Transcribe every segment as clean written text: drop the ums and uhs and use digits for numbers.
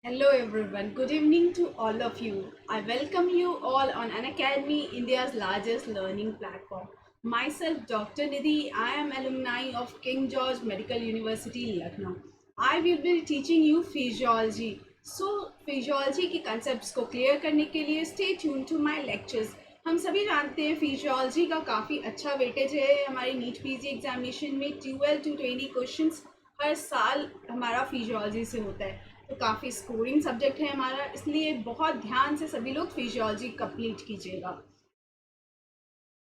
Hello everyone, good evening to all of you. I welcome you all on Unacademy, India's largest learning platform. Myself, Dr. Nidhi, I am alumni of King George Medical University, Lucknow. I will be teaching you physiology. So, physiology के concepts को clear करने के लिए stay tuned to my lectures. हम सभी जानते हैं physiology का काफ़ी अच्छा वेटेज है हमारी नीट पीजी एग्जामिनेशन में 12 to 20 क्वेश्चंस हर साल हमारा फिजियोलॉजी से होता है, तो काफ़ी स्कोरिंग सब्जेक्ट है हमारा, इसलिए बहुत ध्यान से सभी लोग फिजियोलॉजी कंप्लीट कीजिएगा।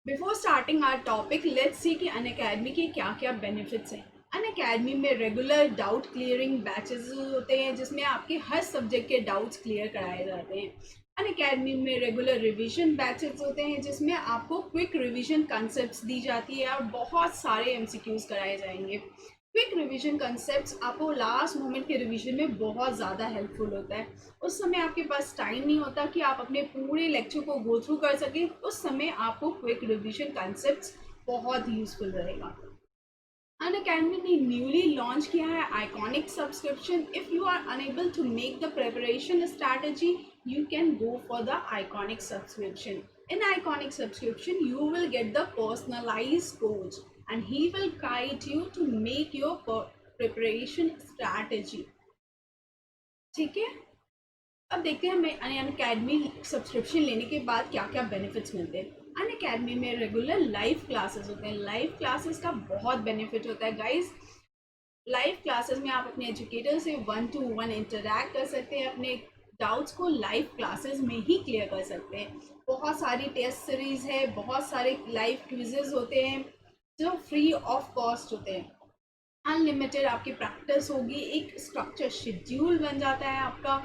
Before starting our topic let's see कि अनअकैडमी के क्या क्या बेनिफिट्स हैं। अनअकैडमी में रेगुलर डाउट क्लियरिंग बैचेस होते हैं जिसमें आपके हर सब्जेक्ट के डाउट्स क्लियर कराए जाते हैं। अनअकैडमी में रेगुलर रिवीजन बैचेस होते हैं जिसमें आपको क्विक रिवीजन कंसेप्ट दी जाती है और बहुत सारे एमसीक्यूज कराए जाएंगे। क्विक रिवीजन कंसेप्ट्स आपको लास्ट मोमेंट के रिवीजन में बहुत ज़्यादा हेल्पफुल होता है। उस समय आपके पास टाइम नहीं होता कि आप अपने पूरे लेक्चर को गो थ्रू कर सकें, उस समय आपको क्विक रिवीजन कंसेप्ट्स बहुत यूजफुल रहेगा। अनअकैडमी ने न्यूली लॉन्च किया है iconic subscription. If you are unable to make the preparation strategy you can go for the iconic subscription. In iconic subscription you will get the personalized coach and he will guide you to make your preparation strategy. ठीक है, अब देखते हैं हमें Unacademy subscription लेने के बाद क्या क्या बेनिफिट्स मिलते हैं। अनअकैडमी में रेगुलर लाइव क्लासेस होते हैं। लाइव क्लासेस का बहुत बेनिफिट होता है गाइस। लाइव क्लासेस में आप अपने एजुकेटर से 1-to-1 इंटरैक्ट कर सकते हैं, अपने डाउट्स को लाइव क्लासेस में ही क्लियर कर सकते हैं। बहुत सारी टेस्ट सीरीज है, बहुत सारे लाइव क्विजेज होते हैं जो फ्री ऑफ कॉस्ट होते हैं। अनलिमिटेड आपकी प्रैक्टिस होगी, एक स्ट्रक्चर शेड्यूल बन जाता है आपका।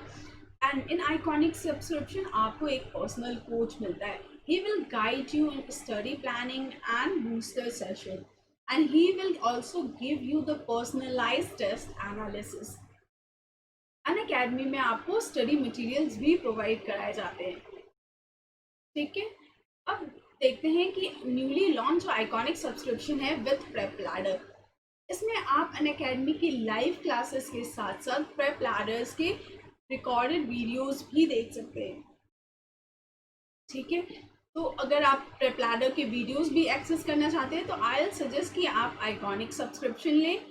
एंड इन आइकॉनिक सब्सक्रिप्शन आपको एक पर्सनल कोच मिलता है। He will guide you in study planning and booster session and he will also give you the personalized test analysis. Unacademy में आपको स्टडी मटेरियल्स भी प्रोवाइड कराए जाते हैं। ठीक है, अब देखते हैं कि न्यूली लॉन्च आइकॉनिक सब्सक्रिप्शन है विथ प्रेप लैडर। इसमें आप अनअकैडमी की लाइव क्लासेस के साथ साथ प्रेप लैडर्स के रिकॉर्डेड वीडियोस भी देख सकते हैं। ठीक है, तो अगर आप प्रेप लैडर के वीडियोस भी एक्सेस करना चाहते हैं तो आई विल सजेस्ट कि आप आइकॉनिक सब्सक्रिप्शन लें।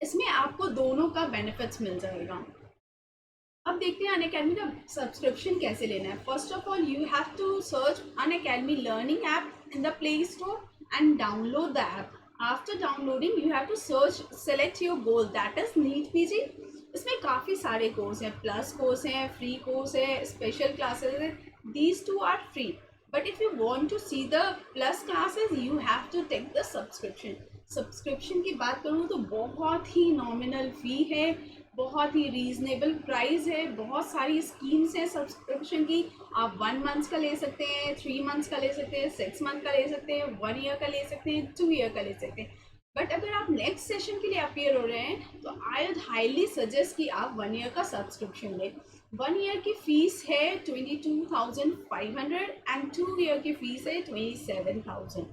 इसमें आपको दोनों का बेनिफिट्स मिल जाएगा। अब देखते हैं अनअकैडमी का सब्सक्रिप्शन कैसे लेना है। First of all you have to search Unacademy learning app in the play store and download the app. After downloading you have to search select your goal that is NEET PG. इसमें काफ़ी सारे course हैं, plus course हैं, free course है, special classes है। These two are free, but if you want to see the plus classes you have to take the subscription. Subscription की बात करूँ तो बहुत ही नॉमिनल फ़ी है, बहुत ही रीजनेबल प्राइस है, बहुत सारी स्कीम्स हैं सब्सक्रिप्शन की। आप 1 मंथ का ले सकते हैं, 3 मंथ्स का ले सकते हैं, 6 मंथ का ले सकते हैं, 1 ईयर का ले सकते हैं, 2 ईयर का ले सकते हैं। बट अगर आप नेक्स्ट सेशन के लिए अपेयर हो रहे हैं तो आई वुड हाईली सजेस्ट कि आप 1 ईयर का सब्सक्रिप्शन लें। 1 ईयर की फीस है 22,500 एंड 2 ईयर की फीस है 27,000।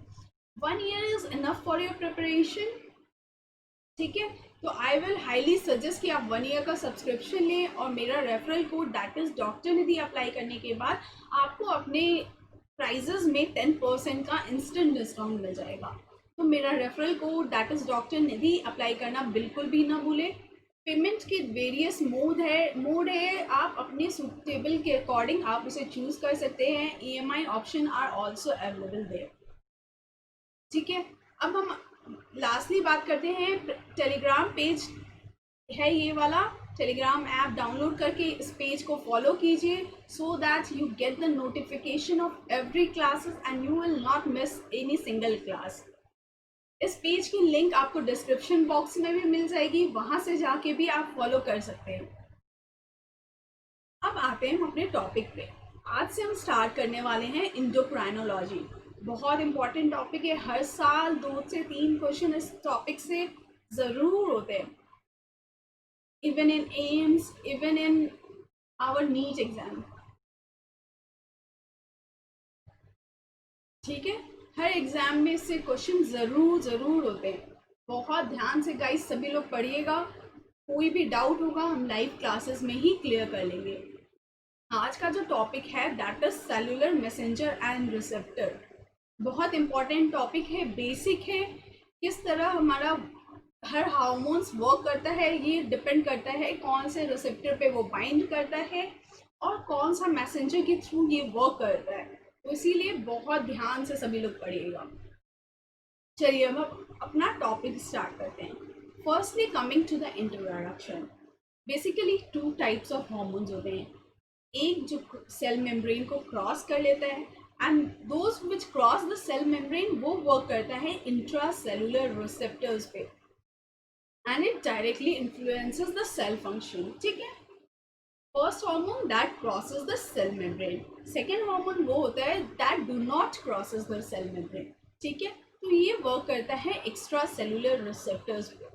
1 year is enough for your preparation. ठीक है, तो आई विल हाईली सजेस्ट कि आप 1 ईयर का सब्सक्रिप्शन लें और मेरा referral code that is doctor Nidhi apply करने के बाद आपको अपने प्राइजेस में 10% का इंस्टेंट डिस्काउंट मिल जाएगा। तो मेरा referral code that is doctor Nidhi apply करना बिल्कुल भी ना भूलें। पेमेंट के वेरियस मोड है, आप अपने सुटेबल के अकॉर्डिंग आप उसे चूज कर सकते हैं। EMI option are also available there. ठीक है, अब हम लास्टली बात करते हैं टेलीग्राम पेज है, ये वाला टेलीग्राम ऐप डाउनलोड करके इस पेज को फॉलो कीजिए so that you get the notification of every classes and you will not miss any single class. इस पेज की लिंक आपको डिस्क्रिप्शन बॉक्स में भी मिल जाएगी, वहां से जाके भी आप फॉलो कर सकते हैं। अब आते हैं हम अपने टॉपिक पे। आज से हम स्टार्ट करने वाले हैं इंडोक्राइनोलॉजी। बहुत इंपॉर्टेंट टॉपिक है, हर साल 2 से 3 क्वेश्चन इस टॉपिक से ज़रूर होते हैं, even in AIIMS, even in our NEET exam. ठीक है, हर एग्जाम में इससे क्वेश्चन ज़रूर होते हैं। बहुत ध्यान से गाइस सभी लोग पढ़िएगा। कोई भी डाउट होगा हम लाइव क्लासेस में ही क्लियर कर लेंगे। आज का जो टॉपिक है that is cellular messenger and receptor. बहुत इंपॉर्टेंट टॉपिक है, बेसिक है। किस तरह हमारा हर हार्मोन्स वर्क करता है ये डिपेंड करता है कौन से रिसेप्टर पे वो बाइंड करता है और कौन सा मैसेंजर के थ्रू ये वर्क करता है। तो इसीलिए बहुत ध्यान से सभी लोग पढ़िएगा। चलिए अब अपना टॉपिक स्टार्ट करते हैं। Firstly coming to the introduction, basically two types of hormones होते हैं। एक जो सेल मेम्ब्रेन को क्रॉस कर लेता है and those which cross the cell membrane वो वर्क करता है इंट्रा सेलुलर रिसेप्टर्स पे and it directly influences the cell function. ठीक है, first hormone that crosses the cell membrane, second hormone वो होता है that do not crosses the cell membrane. ठीक है, तो ये वर्क करता है एक्स्ट्रा सेलुलर रिसेप्टर्स पे।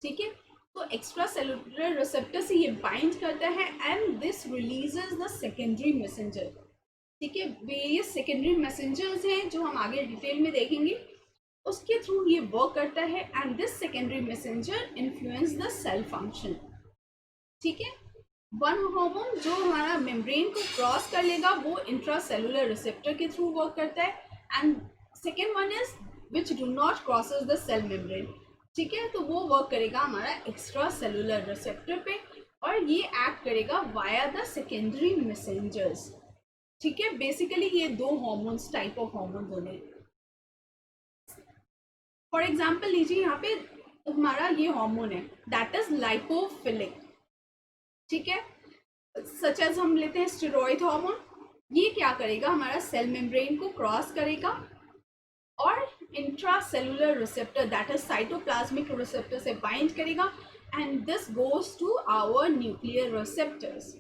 ठीक है, तो एक्स्ट्रा सेलुलर रिसेप्टर से ये बाइंड करता है and this releases the secondary messenger. ठीक है, वेरियस सेकेंडरी मैसेंजर्स हैं जो हम आगे डिटेल में देखेंगे, उसके थ्रू ये वर्क करता है and this secondary messenger influence the cell function. ठीक है, वन हार्मोन जो हमारा मेम्ब्रेन को क्रॉस कर लेगा वो इंट्रा सेलुलर रिसेप्टर के थ्रू वर्क करता है and second one is which do not crosses the cell membrane. ठीक है, तो वो वर्क करेगा हमारा एक्स्ट्रा सेलुलर रिसेप्टर पे और ये एक्ट करेगा वाया द सेकेंडरी मैसेंजर्स। ठीक है, बेसिकली ये दो हार्मोन्स टाइप ऑफ हार्मोन्स होने। फॉर एग्जाम्पल लीजिए यहाँ पे हमारा ये हार्मोन है दैट इज लाइपोफिलिक। ठीक है, सच एज हम लेते हैं स्टेरॉइड हार्मोन, ये क्या करेगा हमारा सेल मेम्ब्रेन को क्रॉस करेगा और intra cellular receptor that is cytoplasmic receptor से बाइंड करेगा and this goes to our nuclear receptors.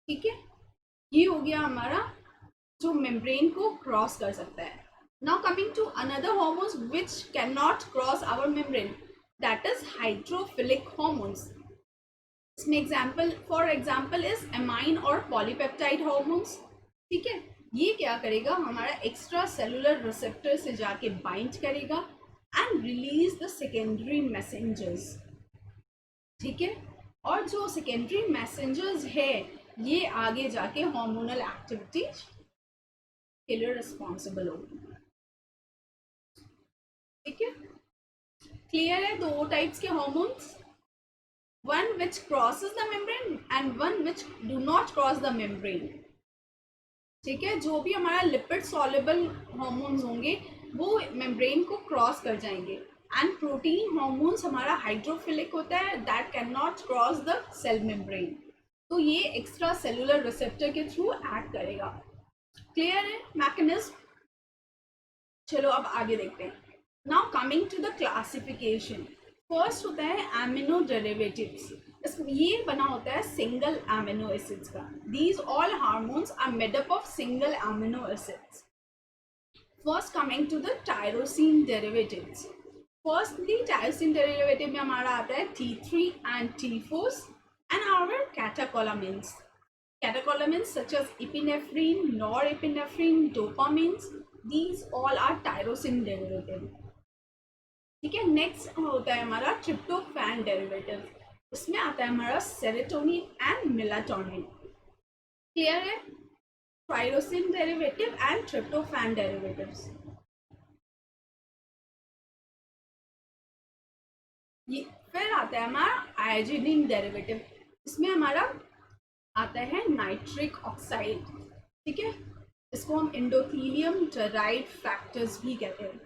ठीक है, ये हो गया हमारा जो मेम्ब्रेन को क्रॉस कर सकता है। Now coming to another hormones which can not cross our membrane that is hydrophilic hormones. इसमें example for example is amine और पॉलीपेप्टाइड हार्मोन्स। ठीक है, ये क्या करेगा हमारा एक्स्ट्रा सेलुलर रिसेप्टर से जाके बाइंड करेगा and release the secondary messengers. ठीक है, और जो सेकेंडरी मैसेंजर्स है ये आगे जाके हार्मोनल एक्टिविटी के लिए रिस्पॉन्सिबल होगी। ठीक है, क्लियर है दो टाइप्स के hormones, one which crosses the membrane and one which do not cross the membrane। ठीक है, जो भी हमारा लिपिड सॉल्युबल हार्मोन्स होंगे वो मेम्ब्रेन को क्रॉस कर जाएंगे एंड प्रोटीन हार्मोन्स हमारा हाइड्रोफिलिक होता है that can not cross the cell membrane, तो ये एक्स्ट्रा सेलुलर रिसेप्टर के थ्रू एक्ट करेगा। क्लियर है मैकेनिज्म? चलो अब आगे देखते हैं। Now coming to the classification, first होता है एमिनो डेरिवेटिव्स। ये बना होता है सिंगल एमिनो एसिड्स का। These all hormones are made up of single amino acids. First coming to the tyrosine derivatives. Firstly tyrosine derivative में हमारा आता है T3 and T4 and our catecholamines. Catecholamines such as epinephrine, norepinephrine, dopamines, these all are tyrosine derivative. ठीक है, next होता है हमारा tryptophan derivative, इसमें आता है हमारा सेरोटोनिन एंड मेलाटोनिन। क्लियर है, tyrosine derivative and tryptophan derivatives. ये फिर आता है हमारा आर्जिनिन डेरिवेटिव, इसमें हमारा आता है नाइट्रिक ऑक्साइड। ठीक है, इसको हम एंडोथेलियम डेराइव्ड फैक्टर्स भी कहते हैं,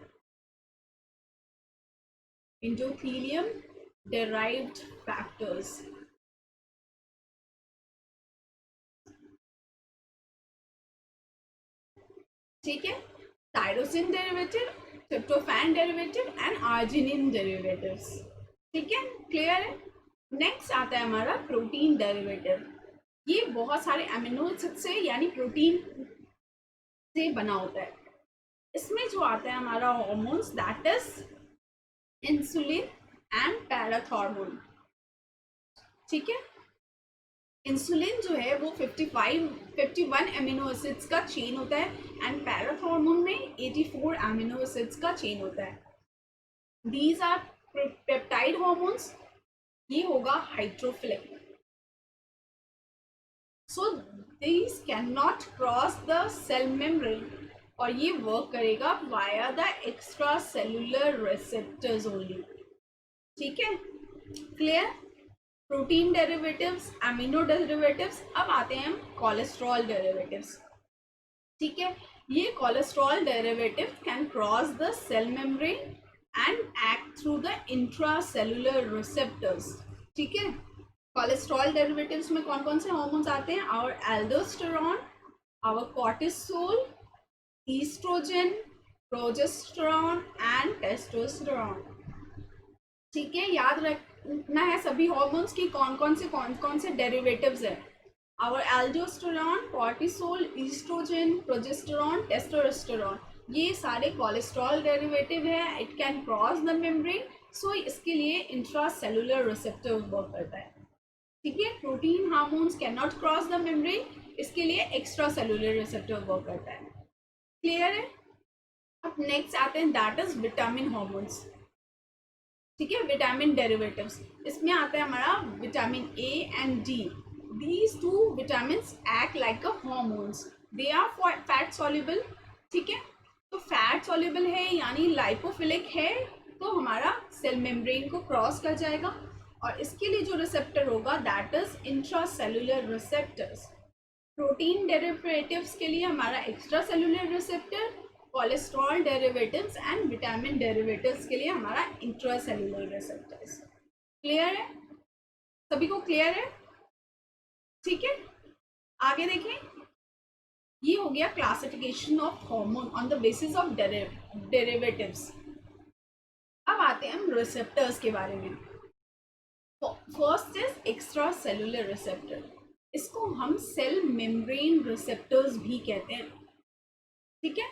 एंडोथेलियम derived factors। ठीक है, tyrosine derivative, tryptophan derivative and arginine derivatives. ठीक है, क्लियर है। नेक्स्ट आता है हमारा प्रोटीन डेरिवेटिव, ये बहुत सारे अमीनो एसिड से यानी प्रोटीन से बना होता है। इसमें जो आता है हमारा hormones that is insulin and parathormone. ठीक है, इंसुलिन जो है वो 51 एमिनो एसिड्स का चेन होता है एंड पैराथॉर्मोन में 84 एमिनो एसिड्स का चेन होता है। दीज आर पेप्टाइड हार्मोन्स ये होगा hydrophilic. So these can not cross the cell membrane, और ये वर्क करेगा via the extracellular receptors only. ठीक है, clear? Protein derivatives, amino derivatives. अब आते हैं हम कोलेस्ट्रॉल डेरिवेटिव्स। ठीक है, ये cholesterol derivative can cross the cell membrane and act through the intracellular receptors. ठीक है, कोलेस्ट्रॉल डेरिवेटिव्स में कौन कौन से हार्मोन्स आते हैं? Our aldosterone, our cortisol, oestrogen, progesterone and testosterone. ठीक है, याद रखना है सभी हार्मोन्स की कौन कौन से डेरिवेटिव्स है। Our aldosterone, cortisol, oestrogen, progesterone, testosterone, ये सारे कोलेस्ट्रॉल डेरिवेटिव है। It can cross the membrane, so इसके लिए इंट्रासेलुलर रिसेप्टर वर्क करता है। ठीक है, protein hormones can not cross the membrane, इसके लिए एक्स्ट्रा सेलुलर रिसेप्टर वर्क करता है। क्लियर है? अब नेक्स्ट आते हैं, दैट इज विटामिन हार्मोन्स। ठीक है, विटामिन डेरिवेटिव्स, इसमें आता है हमारा vitamin A and D. These two vitamin act like a hormones, they are fat soluble. ठीक है, तो फैट सॉल्युबल है यानी लाइपोफिलिक है, तो हमारा सेल मेम्ब्रेन को क्रॉस कर जाएगा, और इसके लिए जो रिसेप्टर होगा that is intracellular receptors. Protein derivatives के लिए हमारा extra cellular receptor, cholesterol derivatives and vitamin derivatives के लिए हमारा इंट्रासेलुलर रिसेप्टर्स। क्लियर है? सभी को क्लियर है? ठीक है, आगे देखें। ये हो गया classification of hormone on the basis of derivatives. अब आते हैं हम रिसेप्टर्स के बारे में। First is extra cellular receptor, इसको हम सेल मेम्ब्रेन रिसेप्टर्स भी कहते हैं। ठीक है,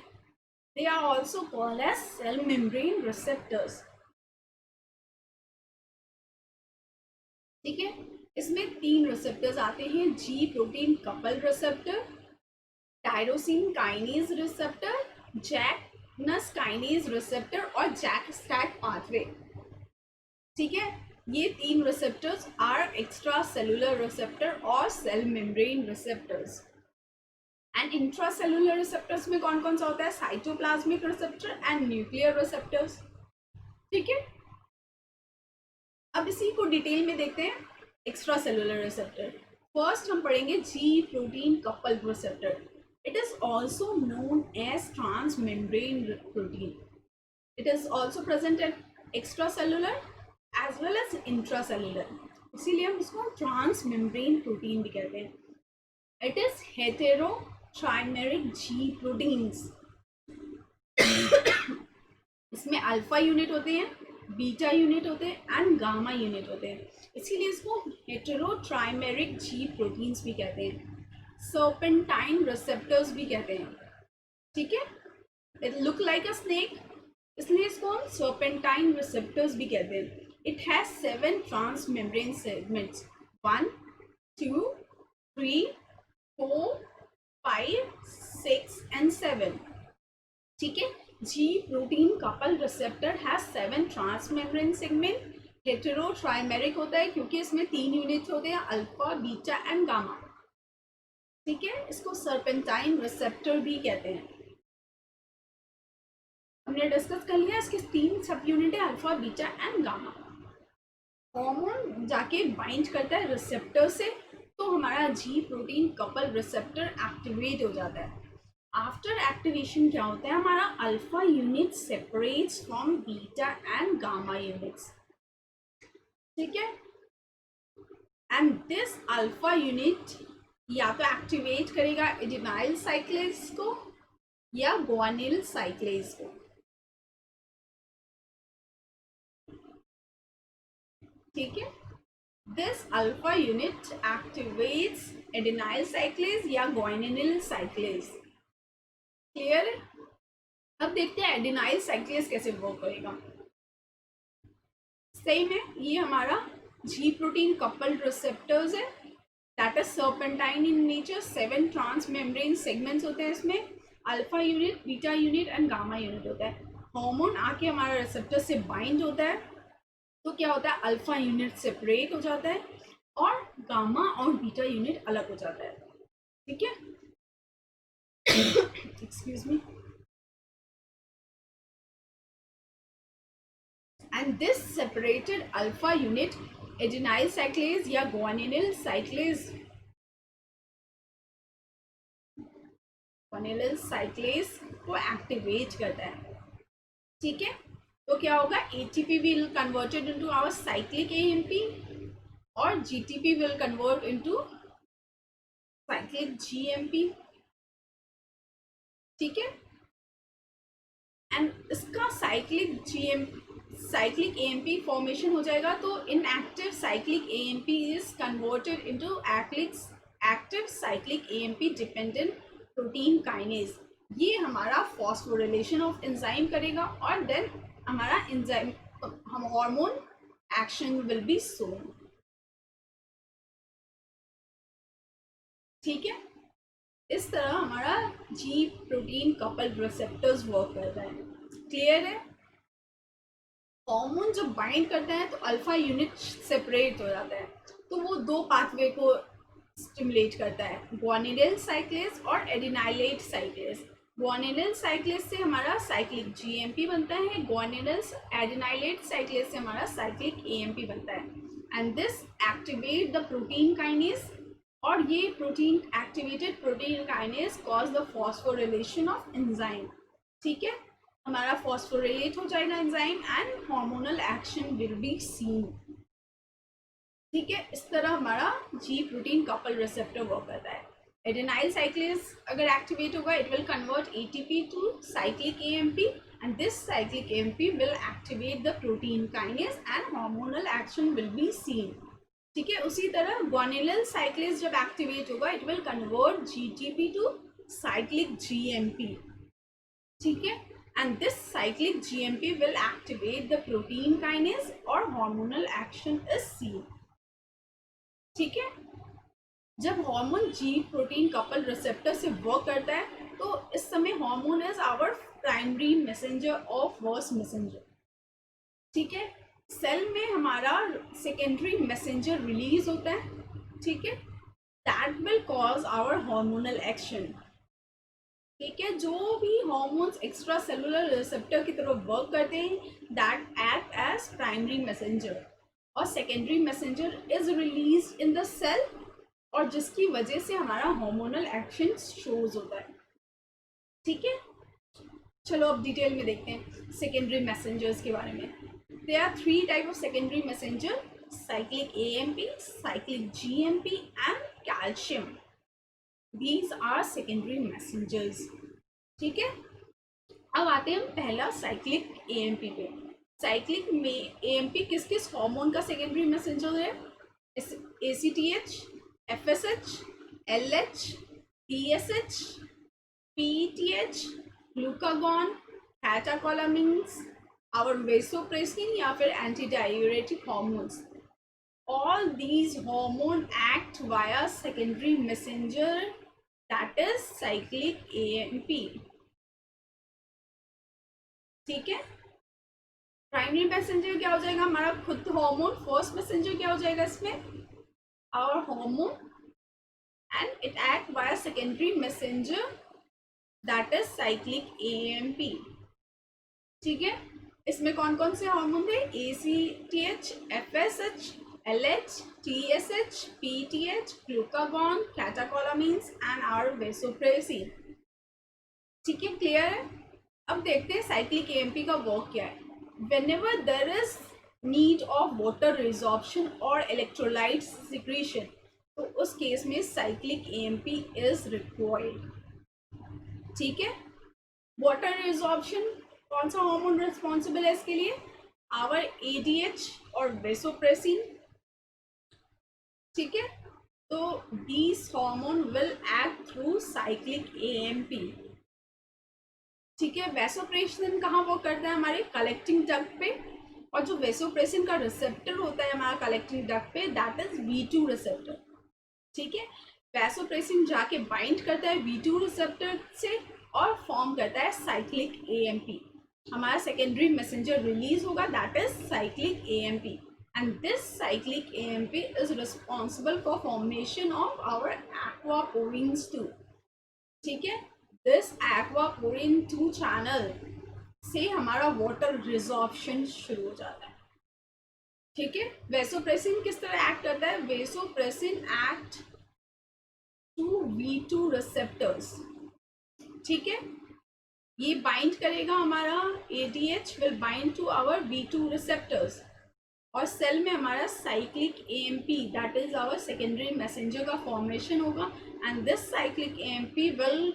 they are also called as cell membrane receptors। ठीक है, इसमें 3 रिसेप्टर्स आते हैं, G protein couple receptor, tyrosine kinase receptor, Janus kinase receptor और जैक स्टैट पाथवे। ठीक है, ये 3 receptors are extra cellular receptor और cell membrane receptors. And intracellular receptors में कौन कौन सा होता है? Cytoplasmic receptor and nuclear receptors. ठीक है, अब इसी को डिटेल में देखते हैं। एक्स्ट्रा सेलुलर रिसेप्टर, फर्स्ट हम पढ़ेंगे G protein couple receptor. It is also known as transmembrane protein. It is also present at extracellular as well as intracellular, इसीलिए हम इसको ट्रांस मेम्ब्रेन प्रोटीन भी कहते हैं। It is heterotrimeric G proteins. इसमें alpha unit होते हैं, beta unit होते हैं एंड गामा यूनिट होते हैं, इसीलिए इसको हेटेरो ट्राइमेरिक जी प्रोटीन्स भी कहते हैं। सर्पेंटाइन रिसेप्टर्स भी कहते हैं। ठीक है, it look like a snake, इसलिए इसको हम सर्पेंटाइन रिसेप्टर्स भी कहते हैं। It has 7 transmembrane segments, 1, 2, 3, 4, 5, 6 and 7। ठीक है, G protein couple receptor has 7 transmembrane segment. Heterotrimeric होता है क्योंकि इसमें 3 यूनिट्स होते हैं, अल्फा बीटा एंड गामा। ठीक है, इसको सर्पेंटाइन रिसेप्टर भी कहते हैं। हमने डिस्कस कर लिया, इसके 3 सब यूनिट है, alpha beta and gamma. Hormone जाके बाइंड करता है रिसेप्टर से, तो हमारा G protein couple receptor activate हो जाता है। आफ्टर एक्टिवेशन क्या होता है? हमारा alpha unit separates from beta and gamma units. ठीक है, एंड दिस अल्फा यूनिट या तो एक्टिवेट करेगा एडिनाइल साइक्लेज को या गुआनिल साइक्लेज को। ठीक है, this alpha unit activates adenyl cyclase या guanylyl cyclase। क्लियर है? अब देखते हैं एडिनाइल साइक्लेज कैसे वर्क करेगा। सही में ये हमारा जी प्रोटीन कपल रिसेप्टर्स है, that is serpentine in nature. 7 transmembrane segments होते हैं इसमें, alpha unit, beta unit and gamma unit होता है। हार्मोन आके हमारा रिसेप्टर से बाइंड होता है, तो क्या होता है, अल्फा यूनिट सेपरेट हो जाता है और गामा और बीटा यूनिट अलग हो जाता है, ठीक है। Excuse me. And this separated alpha unit adenylyl साइक्लेज या गुआनिल साइक्लेज को एक्टिवेट करता है, ठीक है। तो क्या होगा, ATP will converted into our cyclic AMP और GTP will convert into cyclic GMP, ठीक है। एंड इसका साइक्लिक AMP फॉर्मेशन हो जाएगा, तो inactive cyclic AMP is converted into active cyclic AMP dependent protein kinase. ये हमारा फॉस्फोरिलेशन ऑफ एंजाइम करेगा और देन हमारा एंजाइम हम हार्मोन एक्शन विल बी सोन, ठीक है। इस तरह हमारा G protein couple receptors work करता है, क्लियर है। हार्मोन जब बाइंड करता है तो अल्फा यूनिट सेपरेट हो जाता है, तो वो दो पाथवे को स्टिमुलेट करता है, गुआनिल साइक्लेज और एडिनाइलेट साइक्लेज। गुआनिल साइक्लेज से हमारा साइक्लिक GMP बनता है, गुआनिल एडिनाइलेट साइक्लेज से हमारा साइक्लिक AMP बनता है। And this activate the protein kinase, और ये protein activated protein kinase cause the phosphorylation of enzyme, ठीक है। हमारा फॉस्फोरिलेट हो जाएगा enzyme and hormonal action will be seen, ठीक है। इस तरह हमारा G protein couple receptor work करता है। एडेनाइल साइक्लेज अगर एक्टिवेट होगा, it will convert ATP to cyclic AMP and this cyclic AMP will activate the protein kinase and hormonal action will be seen, ठीक है। उसी तरह गुआनिल साइक्लेज जब activate होगा, it will convert GTP to cyclic GMP, ठीक है। And this cyclic GMP will activate the protein kinase और hormonal action is seen, ठीक है। जब hormone G protein couple receptor से वर्क करता है, तो इस समय hormone is our primary messenger और फर्स्ट मैसेंजर, ठीक है। सेल में हमारा सेकेंडरी मैसेंजर रिलीज होता है, ठीक है, that will cause our hormonal action, ठीक है। जो भी हार्मोन्स एक्स्ट्रा सेलुलर रिसेप्टर की तरफ वर्क करते हैं, that act as primary messenger, और secondary messenger is release in the cell, और जिसकी वजह से हमारा हार्मोनल एक्शन शोज होता है, ठीक है। चलो अब डिटेल में देखते हैं सेकेंडरी मैसेंजर्स के बारे में। There are 3 type of secondary messenger, cyclic AMP, cyclic GMP and calcium. These are secondary messengers, ठीक है। अब आते हैं हम पहला साइक्लिक AMP पे। साइक्लिक में AMP किस किस हार्मोन का सेकेंडरी मैसेंजर है? ACTH, FSH, LH, TSH, PTH, glucagon, catecholamines, और वेसोप्रेसिन या फिर anti diuretic hormones. All these hormone act via secondary messenger, that is cyclic AMP, ठीक है। प्राइमरी मैसेंजर क्या हो जाएगा, हमारा खुद हार्मोन। फर्स्ट मैसेंजर क्या हो जाएगा इसमें, our hormone, and it act via secondary messenger, that is cyclic AMP, ठीक है। इसमें कौन कौन से हार्मोन थे, ACTH, FSH, LH, TSH, PTH, glucagon, catecholamines and are vasopressin, ठीक है, क्लियर है। अब देखते हैं साइक्लिक AMP का वर्क क्या है। whenever there is need of water resorption or electrolyte secretion, तो उस केस में साइक्लिक AMP इज रिक्वायर्ड, ठीक है। वाटर रिजॉर्प्शन कौन सा हार्मोन रिस्पॉन्सिबल है इसके लिए, आवर ADH और वेसोप्रेसिन, ठीक है। तो these hormone will act through cyclic AMP, ठीक है। वेसोप्रेसिन कहाँ वर्क करता है, हमारे कलेक्टिंग डक्ट पे, और जो वेसोप्रेसिन का रिसेप्टर होता है हमारा कलेक्टिंग डक्ट पे, दैट इज V2 रिसेप्टर, ठीक है। वेसोप्रेसिन जाके बाइंड करता है V2 रिसेप्टर से और फॉर्म करता है साइक्लिक AMP, हमारा सेकेंडरी मैसेंजर रिलीज होगा, that is cyclic AMP, and this cyclic AMP is responsible for formation of our aquaporins two. ठीक है, दिस एक्वापोरिन 2 चैनल से हमारा वाटर रिजॉर्प्शन शुरू हो जाता है। ठीक है, वेसोप्रेसिन किस तरह एक्ट करता है? Vasopressin act to V2 receptors. ठीक है, ये बाइंड करेगा, हमारा ADH will bind to our V2 receptors, और सेल में हमारा cyclic AMP that is our secondary messenger का फॉर्मेशन होगा, and this cyclic AMP will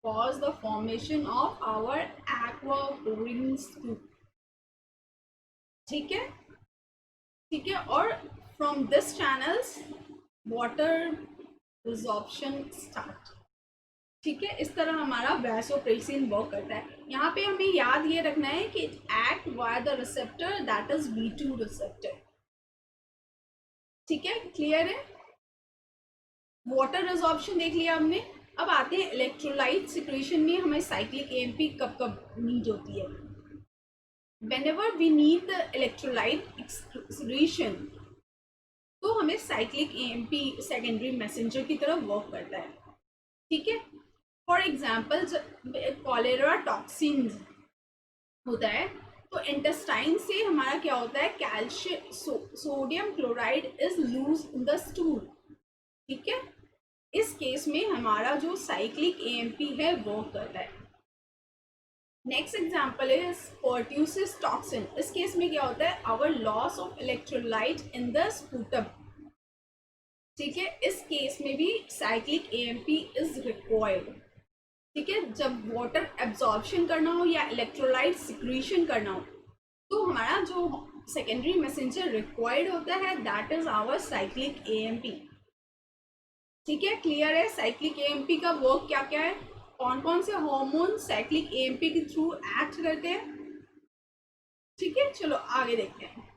cause the formation of our aquaporins two. ठीक है, ठीक है, और from this channels water resorption start. ठीक है, इस तरह हमारा वैसोप्रेसिन वर्क करता है। यहाँ पे हमें याद ये रखना है कि it act via the receptor that is V2 receptor. ठीक है, क्लियर है? वाटर रिजॉर्प्शन देख लिया हमने। अब आते हैं इलेक्ट्रोलाइट सिक्रेशन में हमें साइक्लिक एएमपी कब कब नीड होती है। whenever we need the electrolyte excretion, तो हमें साइक्लिक एएमपी सेकेंडरी मैसेंजर की तरह वर्क करता है। ठीक है, फॉर एग्जाम्पल कॉलेरा टॉक्सिन होता है, तो इंटेस्टाइन से हमारा क्या होता है? Calcium sodium chloride is lose in the stool. ठीक है, इस केस में हमारा जो साइक्लिक एएमपी है वो करता है। Next example is pertussis toxin. इस केस में क्या होता है? Our loss of electrolyte in the sputum. ठीक है, इस केस में भी साइक्लिक एएमपी इज रिक्वायर्ड। ठीक है, जब वाटर एब्जॉर्प्शन करना हो या इलेक्ट्रोलाइट सिक्रीशन करना हो, तो हमारा जो सेकेंडरी मैसेंजर रिक्वायर्ड होता है that is our cyclic AMP. ठीक है, क्लियर है? साइक्लिक एएमपी का वर्क क्या क्या है, कौन कौन से हार्मोन साइक्लिक एएमपी के थ्रू एक्ट करते हैं। ठीक है, चलो आगे देखते हैं।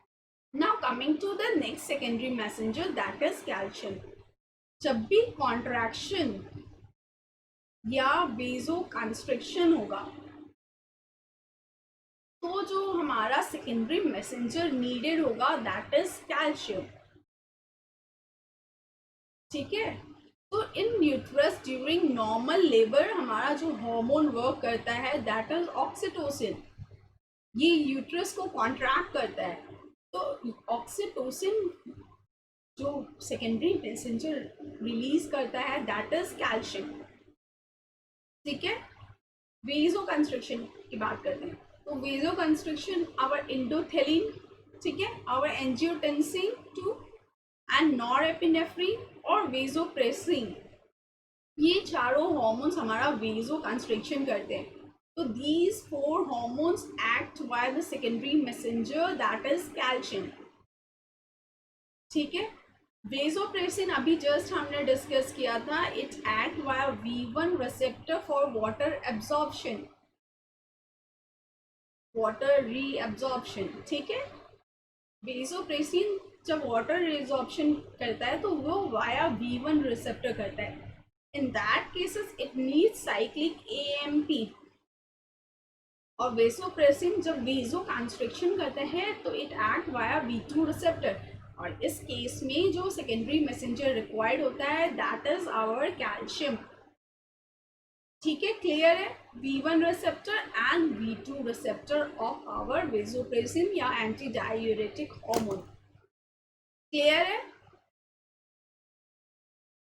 Now coming to the next secondary messenger that is calcium. जब भी कॉन्ट्रैक्शन या वेजो कंस्ट्रिक्शन होगा, तो जो हमारा सेकेंडरी मैसेंजर नीडेड होगा दैट इज कैल्शियम। ठीक है, तो इन यूट्रस ड्यूरिंग नॉर्मल लेबर हमारा जो हार्मोन वर्क करता है दैट इज ऑक्सीटोसिन। ये यूट्रस को कॉन्ट्रैक्ट करता है, तो ऑक्सीटोसिन जो सेकेंडरी मैसेंजर रिलीज करता है दैट इज कैल्शियम। ठीक है, वेजो कंस्ट्रक्शन की बात करते हैं, तो वेजो कंस्ट्रक्शन आवर इंडोथेलिन, ठीक है, आवर एंजियोटेंसिन 2 एंड नॉरएपिनेफ्रिन और वेजोप्रेसिन, ये चारों हार्मोन्स हमारा वेजो कंस्ट्रक्शन करते हैं। तो these 4 hormones act via the secondary messenger that is calcium। ठीक है, वेजोप्रेसिन अभी जस्ट हमने डिस्कस किया था, it act via V1 receptor for water absorption, water reabsorption. ठीक है, वेजोप्रेसिन जब वाटर रीअब्जॉर्प्शन करता है तो वो वाया V1 रिसेप्टर करता है। In that cases it needs cyclic AMP। और वेसोप्रेसिन जब वेजो कंस्ट्रिक्शन करते हैं तो it act via V2 receptor, और इस केस में जो सेकेंडरी मैसेंजर रिक्वायर्ड होता है दैट इज आवर कैल्शियम। ठीक है, क्लियर है? V1 receptor and V2 receptor of our vasopressin या एंटी डायूरेटिक हार्मोन। क्लियर है?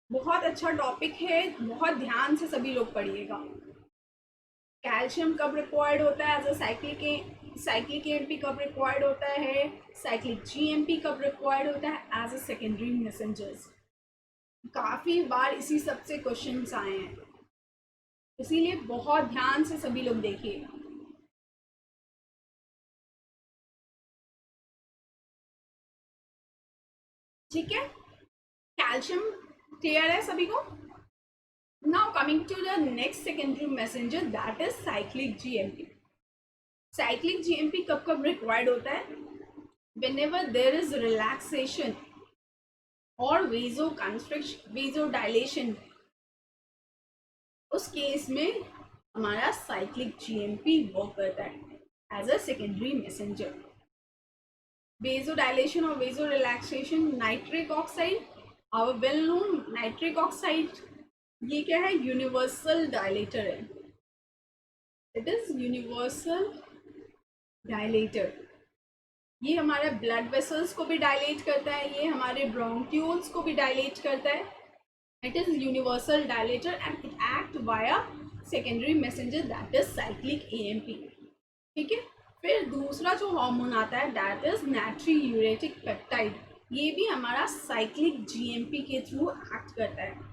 बहुत अच्छा टॉपिक है, बहुत ध्यान से सभी लोग पढ़िएगा। कैल्शियम कब रिक्वायर्ड होता है एज अ साइक्लिक एएमपी कब रिक्वायर्ड होता है, साइक्लिक जीएमपी कब रिक्वायर्ड होता है एज अ सेकेंडरी मैसेंजर्स। काफ़ी बार इसी सबसे क्वेश्चंस आए हैं, इसीलिए बहुत ध्यान से सभी लोग देखिएगा। ठीक है, कैल्शियम क्लियर है सभी को? Now coming to the next secondary messenger that is cyclic GMP. Cyclic GMP कब कब रिक्वायर्ड होता है? whenever there is relaxation और वेजो कंस्ट्रिक्शन, वेजो डायलेशन, उस केस में हमारा साइक्लिक जीएमपी वर्क करता है। as a secondary messenger. Vasodilation or vasorelaxation, nitric oxide, our well known nitric oxide, ये क्या है, यूनिवर्सल डायलेटर है. It is universal dilator. ये हमारे ब्लड वेसल्स को भी डायलेट करता है, ये हमारे ब्रोंक्यूल्स को भी डायलेट करता है. It is universal dilator and it act via secondary messenger that is cyclic AMP. ठीक है. फिर दूसरा जो हार्मोन आता है दैट इज नाट्रियूरेटिक पेप्टाइड. ये भी हमारा साइक्लिक जीएमपी के थ्रू एक्ट करता है.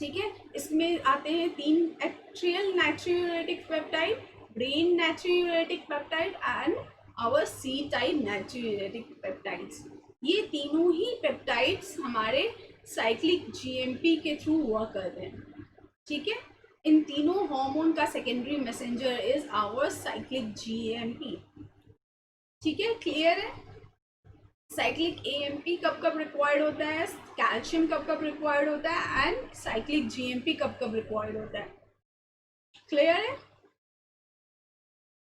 ठीक है. इसमें आते हैं 3 atrial natriuretic peptide, brain natriuretic peptide and our C type natriuretic peptides. ये तीनों ही पेप्टाइड्स हमारे साइक्लिक जीएमपी के थ्रू वर्क करते हैं. ठीक है. इन तीनों हार्मोन का secondary messenger is our cyclic GMP. ठीक है. क्लियर है. साइक्लिक एएमपी कब कब रिक्वायर्ड होता है, कैल्शियम कब कब रिक्वायर्ड होता है एंड साइक्लिक जीएमपी कब कब रिक्वायर्ड होता है. क्लियर है.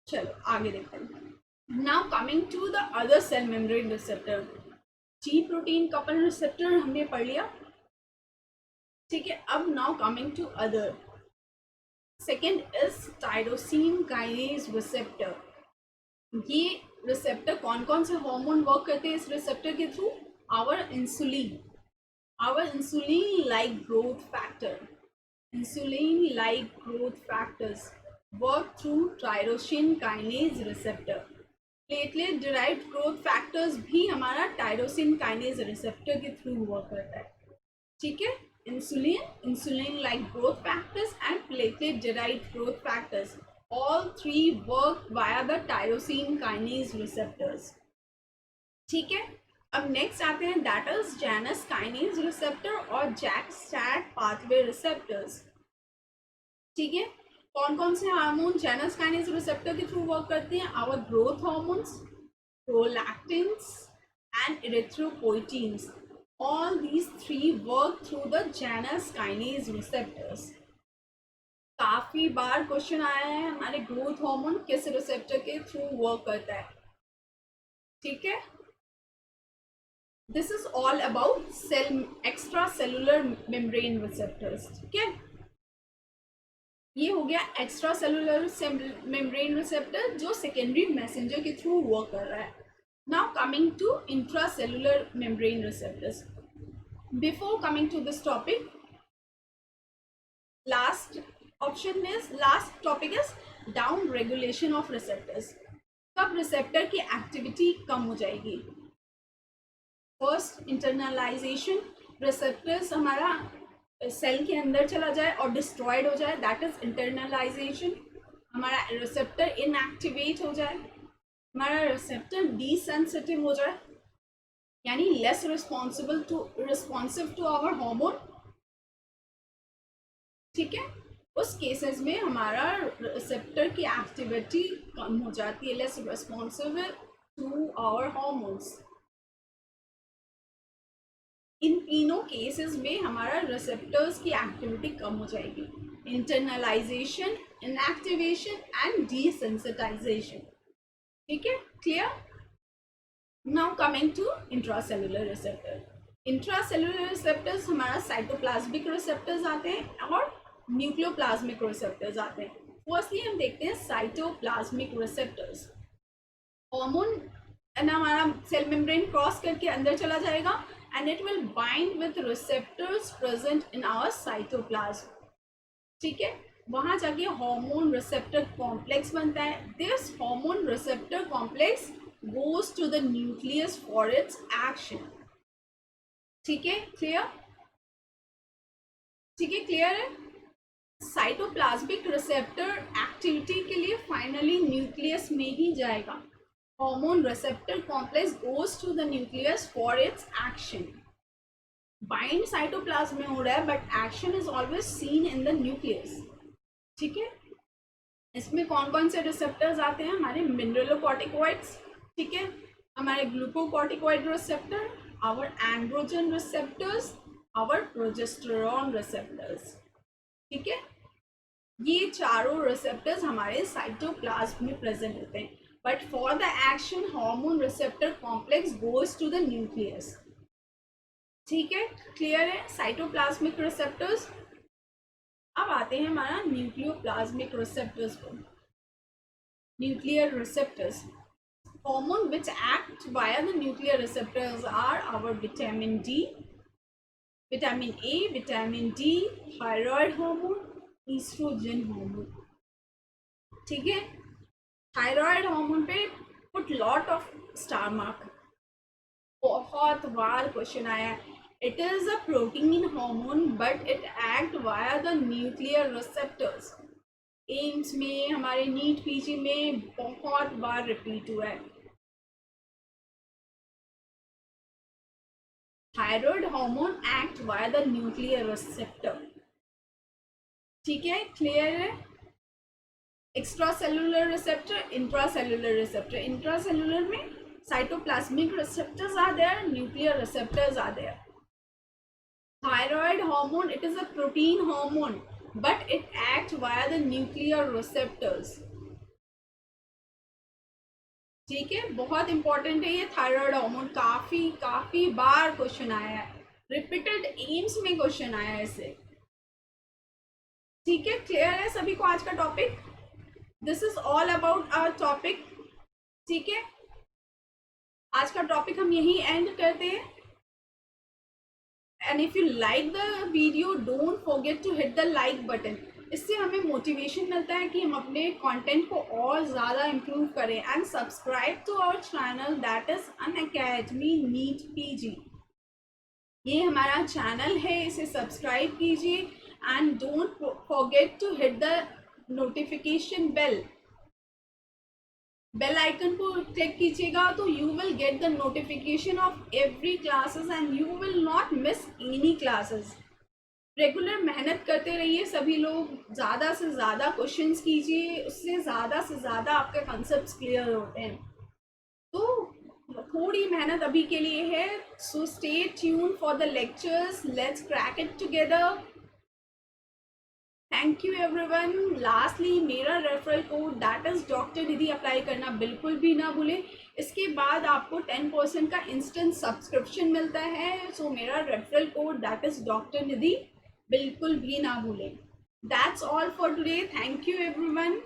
चलो आगे देखते हैं. Now coming to the other cell membrane receptor. G protein couple receptor हमने पढ़ लिया. ठीक है. अब now coming to other. Second is tyrosine kinase receptor. ये रिसेप्टर कौन कौन से हार्मोन वर्क करते हैं इस रिसेप्टर के through? Our insulin like growth factor, insulin like growth factors work through tyrosine kinase receptor. Platelet derived growth factors भी हमारा टायरोसिन काइनेज रिसेप्टर के थ्रू वर्क करता है. ठीक है. Insulin like growth factors and platelet derived growth factors, all three work via the tyrosine kinase receptors. ठीक है. अब नेक्स्ट आते हैं that is Janus kinase receptor और जैक-स्टैट पाथवे रिसेप्टर्स. ठीक है. कौन कौन से हार्मोन जैनस काइनेज रिसेप्टर के थ्रू वर्क करते हैं? Our growth hormones, prolactins and erythropoietins. all these three work through the Janus kinase receptors. काफी बार क्वेश्चन आया है हमारे ग्रोथ हार्मोन किस रिसेप्टर के थ्रू वर्क करता है. ठीक है. This is all about cell extracellular membrane receptors. ठीक है. ये हो गया एक्स्ट्रा सेलुलर मेम्ब्रेन रिसेप्टर जो सेकेंडरी मैसेंजर के थ्रू वर्क कर रहा है. Now coming to intracellular membrane receptors. Before coming to this topic, last topic is down regulation of receptors. कब रिसेप्टर की एक्टिविटी कम हो जाएगी? First, internalisation. रिसेप्टर्स हमारा सेल के अंदर चला जाए और डिस्ट्रॉयड हो जाए, दैट इज इंटरनलाइजेशन. हमारा रिसेप्टर इनएक्टिवेट हो जाए, हमारा रिसेप्टर डिसेंसिटिव हो जाए, यानी less responsive to our hormone. ठीक है. उस केसेस में हमारा रिसेप्टर की एक्टिविटी कम हो जाती है, less responsive to our hormones. इन तीनों केसेस में हमारा रिसेप्टर्स की एक्टिविटी कम हो जाएगी. Internalisation, inactivation and desensitisation. ठीक है. Clear. Now coming to intracellular receptor. Intracellular receptors हमारा साइटोप्लाज्मिक रिसेप्टर्स आते हैं और न्यूक्लियोप्लाज्मिक रिसेप्टर्स आते हैं. फर्स्टली हम देखते हैं साइटोप्लाज्मिक रिसेप्टर्स. हार्मोन हमारा सेल मेम्ब्रेन क्रॉस करके अंदर चला जाएगा and it will bind with receptors present in our cytoplasm. ठीक है. वहां जाके हार्मोन रिसेप्टर कॉम्प्लेक्स बनता है. This hormone receptor complex goes to the nucleus for its action. ठीक है. क्लियर. ठीक है. क्लियर है. साइटोप्लाज्मिक रिसेप्टर एक्टिविटी के लिए फाइनली न्यूक्लियस में ही जाएगा. Hormone receptor complex goes to the nucleus for its action. Bind cytoplasm में हो रहा है but action is always seen in the nucleus. ठीक है. इसमें कौन कौन से रिसेप्टर्स आते हैं? हमारे मिनरलोकॉर्टिकॉइड्स. ठीक है. हमारे glucocorticoid receptor, our androgen receptors, our progesterone receptors. ठीक है. ये चारों रिसेप्टर्स हमारे साइटोप्लाज्म में प्रेजेंट होते हैं, but for the action hormone receptor complex goes to the nucleus. ठीक है, क्लियर है साइटोप्लाज्मिक रिसेप्टर्स। अब आते हैं हमारा न्यूक्लियोप्लाज्मिक रिसेप्टर्स पर। Nuclear receptors, hormone which act via the nuclear receptors are our vitamin D, vitamin A, vitamin D, thyroid hormone, estrogen hormone। ठीक है, थायराइड हार्मोन पे put lot of star mark, बहुत बार question आया है। It is a protein hormone but it act via the nuclear receptors. AIIMS में, हमारे NEET PG में बहुत बार रिपीट हुआ है। Thyroid hormone act via the nuclear receptor. ठीक है, क्लियर है। Extra cellular receptor, intra cellular receptor. Intra cellular में cytoplasmic receptors are there, nuclear receptors are there. Thyroid hormone, it is a protein hormone but it acts via the nuclear receptors। ठीक है, बहुत important है ये thyroid hormone, काफी बार question आया है, repeated AIIMS में क्वेश्चन आया है इससे। ठीक है, क्लियर है सभी को आज का topic? This is all about our topic. ठीक है, आज का टॉपिक हम यही एंड करते हैं। And if you like the video don't forget to hit the like button. इससे हमें मोटिवेशन मिलता है कि हम अपने कंटेंट को और ज़्यादा इम्प्रूव करें। And subscribe to our channel that is Unacademy NEET PG. ये हमारा चैनल है, इसे सब्सक्राइब कीजिए and don't forget to hit the notification bell icon को क्लिक कीजिएगा तो you will get the notification of every classes and you will not miss any classes. Regular मेहनत करते रहिए सभी लोग, ज़्यादा से ज़्यादा क्वेश्चंस कीजिए, उससे ज़्यादा से ज़्यादा आपके कॉन्सेप्ट्स क्लियर होते हैं। तो थोड़ी मेहनत अभी के लिए है, so stay tune for the lectures, let's crack it together. Thank you everyone. Lastly मेरा referral code that is doctor Nidhi apply करना बिल्कुल भी ना भूलें। इसके बाद आपको 10% का इंस्टेंट सब्सक्रिप्शन मिलता है। सो मेरा referral code that is doctor Nidhi बिल्कुल भी ना भूलें। That's all for today. Thank you everyone.